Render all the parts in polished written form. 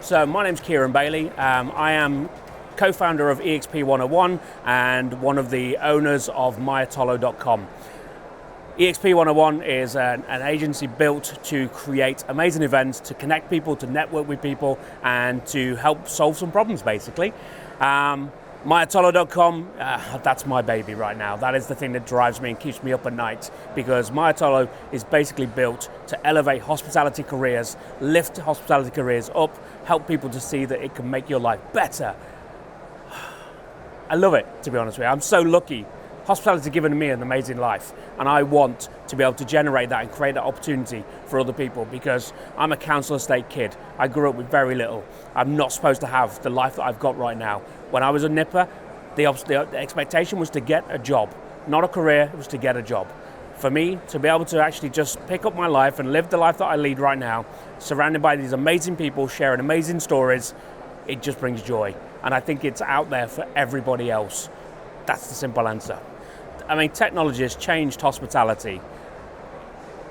So my name's Kieron Bailey. I am co-founder of EXP101 and one of the owners of myatolo.com. EXP101 is an agency built to create amazing events, to connect people, to network with people, and to help solve some problems, basically. myatolo.com, that's my baby right now. That is the thing that drives me and keeps me up at night, because myatolo is basically built to elevate hospitality careers, lift hospitality careers up, help people to see that it can make your life better. I love it, to be honest with you. I'm so lucky. Hospitality has given me an amazing life, and I want to be able to generate that and create that opportunity for other people, because I'm a council estate kid. I grew up with very little. I'm not supposed to have the life that I've got right now. When I was a nipper, the expectation was to get a job, not a career, it was to get a job. For me, to be able to actually just pick up my life and live the life that I lead right now, surrounded by these amazing people sharing amazing stories, it just brings joy. And I think it's out there for everybody else. That's the simple answer. I mean, technology has changed hospitality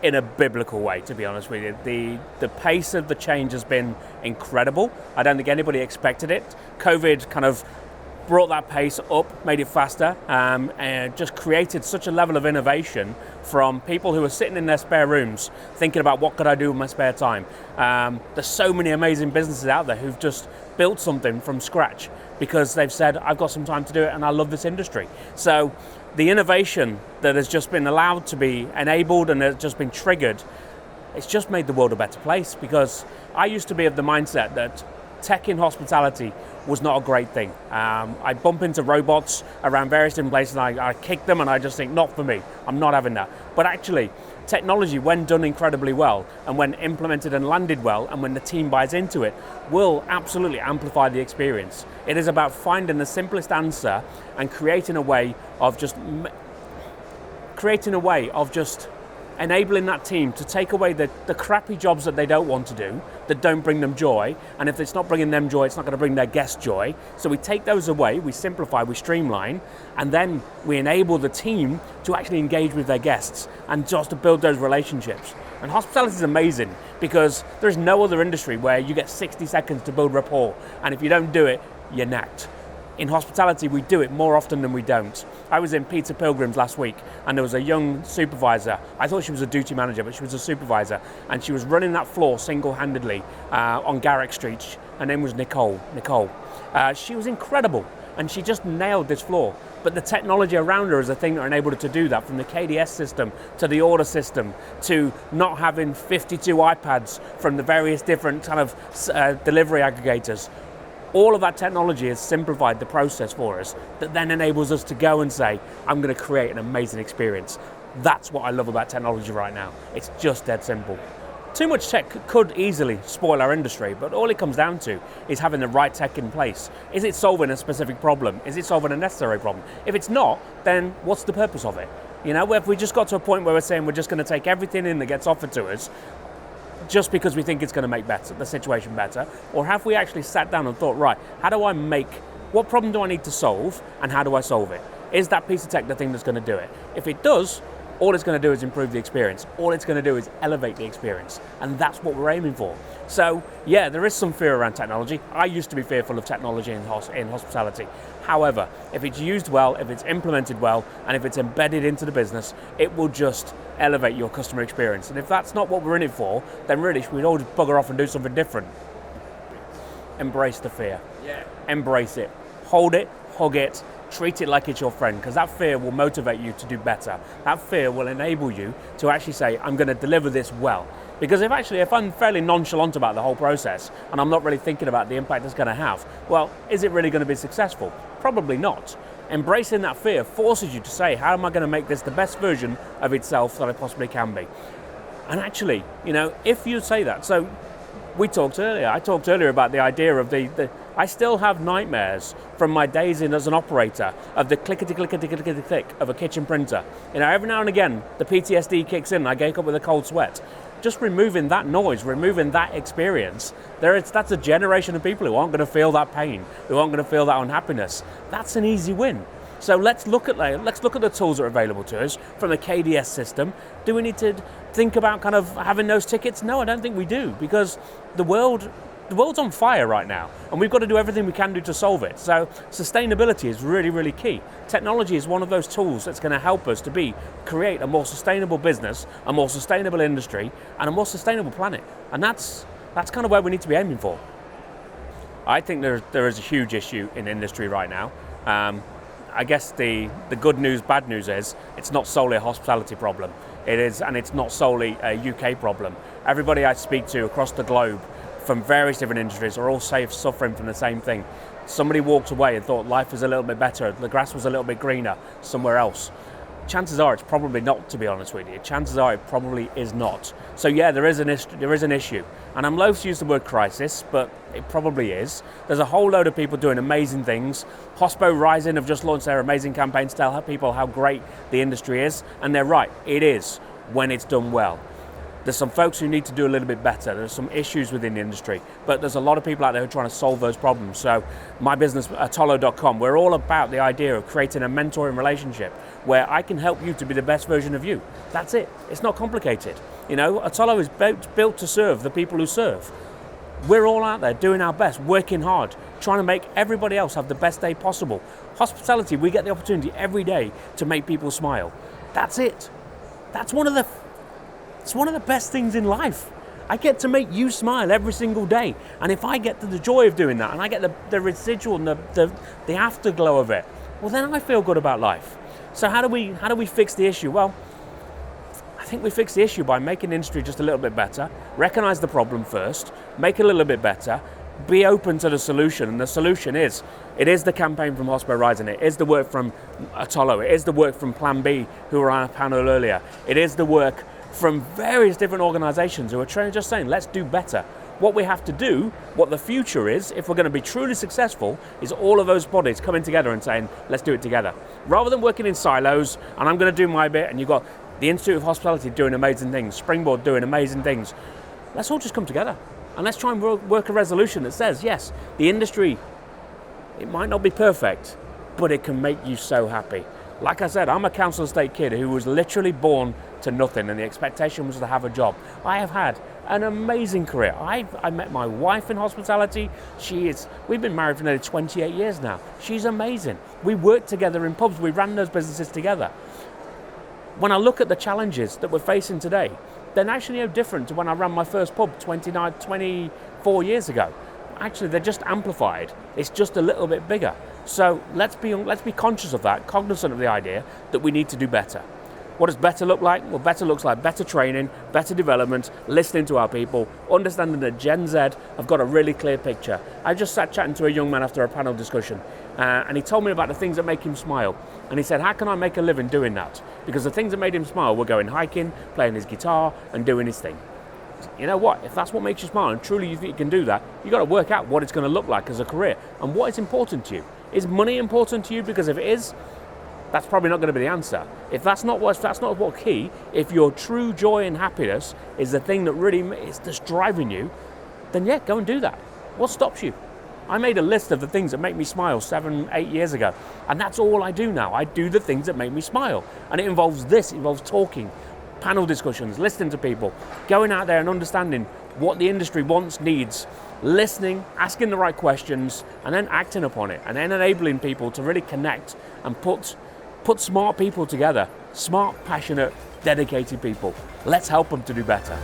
in a biblical way, to be honest with you. The pace of the change has been incredible. I don't think anybody expected it. COVID kind of brought that pace up, made it faster, and just created such a level of innovation from people who are sitting in their spare rooms thinking about what could I do with my spare time. There's so many amazing businesses out there who've just built something from scratch because they've said, I've got some time to do it and I love this industry. So the innovation that has just been allowed to be enabled and has just been triggered, it's just made the world a better place, because I used to be of the mindset that tech in hospitality was not a great thing. I bump into robots around various different places and I kick them and I just think, not for me, I'm not having that. But actually, technology, when done incredibly well and when implemented and landed well and when the team buys into it, will absolutely amplify the experience. It is about finding the simplest answer and creating a way of just enabling that team to take away the crappy jobs that they don't want to do, that don't bring them joy, and if it's not bringing them joy, it's not going to bring their guests joy. So we take those away, we simplify, we streamline, and then we enable the team to actually engage with their guests and just to build those relationships. And hospitality is amazing because there's no other industry where you get 60 seconds to build rapport, and if you don't do it, you're knacked. In hospitality, we do it more often than we don't. I was in Peter Pilgrim's last week and there was a young supervisor. I thought she was a duty manager, but she was a supervisor, and she was running that floor single-handedly on Garrick Street. Her name was Nicole. She was incredible and she just nailed this floor. But the technology around her is the thing that enabled her to do that, from the KDS system to the order system to not having 52 iPads from the various different kind of delivery aggregators. All of that technology has simplified the process for us that then enables us to go and say, I'm going to create an amazing experience. That's what I love about technology right now. It's just dead simple. Too much tech could easily spoil our industry, but all it comes down to is having the right tech in place. Is it solving a specific problem? Is it solving a necessary problem? If it's not, then what's the purpose of it? You know, if we just got to a point where we're saying we're just going to take everything in that gets offered to us, just because we think it's going to make the situation better? Or have we actually sat down and thought, right, what problem do I need to solve and how do I solve it? Is that piece of tech the thing that's going to do it? If it does, all it's going to do is improve the experience. All it's going to do is elevate the experience. And that's what we're aiming for. So yeah, there is some fear around technology. I used to be fearful of technology in hospitality. However, if it's used well, if it's implemented well, and if it's embedded into the business, it will just elevate your customer experience. And if that's not what we're in it for, then really we'd all just bugger off and do something different. Embrace the fear. Yeah. Embrace it. Hold it, hug it, treat it like it's your friend, because that fear will motivate you to do better. That fear will enable you to actually say, I'm going to deliver this well. Because if I'm fairly nonchalant about the whole process and I'm not really thinking about the impact it's going to have, well, is it really going to be successful? Probably not. Embracing that fear forces you to say, how am I going to make this the best version of itself that I possibly can be? And actually, you know, if you say that, so I talked earlier about the idea of I still have nightmares from my days in as an operator of the clickety-clickety-clickety-click of a kitchen printer. You know, every now and again, the PTSD kicks in and I wake up with a cold sweat. Just removing that noise, removing that experience, that's a generation of people who aren't going to feel that pain, who aren't going to feel that unhappiness. That's an easy win. So let's look at the tools that are available to us from the KDS system. Do we need to think about kind of having those tickets? No, I don't think we do, because the world the world's on fire right now, and we've got to do everything we can do to solve it. So sustainability is really, really key. Technology is one of those tools that's going to help us to create a more sustainable business, a more sustainable industry, and a more sustainable planet. And that's kind of where we need to be aiming for. I think there is a huge issue in industry right now. I guess the good news, bad news is it's not solely a hospitality problem. It is, and it's not solely a UK problem. Everybody I speak to across the globe from various different industries are all suffering from the same thing. Somebody walked away and thought life was a little bit better, the grass was a little bit greener somewhere else. Chances are it's probably not, to be honest with you. Chances are it probably is not. So yeah, there is an issue. And I'm loath to use the word crisis, but it probably is. There's a whole load of people doing amazing things. Hospo Rising have just launched their amazing campaign to tell people how great the industry is. And they're right, it is, when it's done well. There's some folks who need to do a little bit better. There's some issues within the industry, but there's a lot of people out there who are trying to solve those problems. So my business, Atolo.com, we're all about the idea of creating a mentoring relationship where I can help you to be the best version of you. That's it. It's not complicated. You know, Atolo is built to serve the people who serve. We're all out there doing our best, working hard, trying to make everybody else have the best day possible. Hospitality, we get the opportunity every day to make people smile. That's it. It's one of the best things in life. I get to make you smile every single day. And if I get the joy of doing that, and I get the residual and the afterglow of it, well, then I feel good about life. So how do we fix the issue? Well, I think we fix the issue by making the industry just a little bit better, recognize the problem first, make it a little bit better, be open to the solution. And the solution is, it is the campaign from Hospo Rising, it is the work from Atolo, it is the work from Plan B, who were on our panel earlier, it is the work from various different organizations who are just saying, let's do better. What we have to do, what the future is, if we're going to be truly successful, is all of those bodies coming together and saying, let's do it together. Rather than working in silos, and I'm going to do my bit, and you've got the Institute of Hospitality doing amazing things, Springboard doing amazing things. Let's all just come together, and let's try and work a resolution that says, yes, the industry, it might not be perfect, but it can make you so happy. Like I said, I'm a council estate kid who was literally born to nothing, and the expectation was to have a job. I have had an amazing career. I met my wife in hospitality. We've been married for nearly 28 years now. She's amazing. We worked together in pubs. We ran those businesses together. When I look at the challenges that we're facing today, they're actually no different to when I ran my first pub 24 years ago. Actually, they're just amplified. It's just a little bit bigger. So let's be conscious of that, cognizant of the idea that we need to do better. What does better look like? Well, better looks like better training, better development, listening to our people, understanding that Gen Z have got a really clear picture. I just sat chatting to a young man after a panel discussion, and he told me about the things that make him smile. And he said, how can I make a living doing that? Because the things that made him smile were going hiking, playing his guitar, and doing his thing. You know what? If that's what makes you smile, and truly you think you can do that, you've got to work out what it's going to look like as a career, and what is important to you. Is money important to you? Because if it is, that's probably not going to be the answer. If that's not what key, if your true joy and happiness is the thing that really is just driving you, then yeah, go and do that. What stops you? I made a list of the things that make me smile 7-8 years ago, and that's all I do now. I do the things that make me smile, and it involves talking, panel discussions, listening to people, going out there and understanding what the industry wants, needs, listening, asking the right questions, and then acting upon it, and then enabling people to really connect and put smart people together, smart, passionate, dedicated people. Let's help them to do better.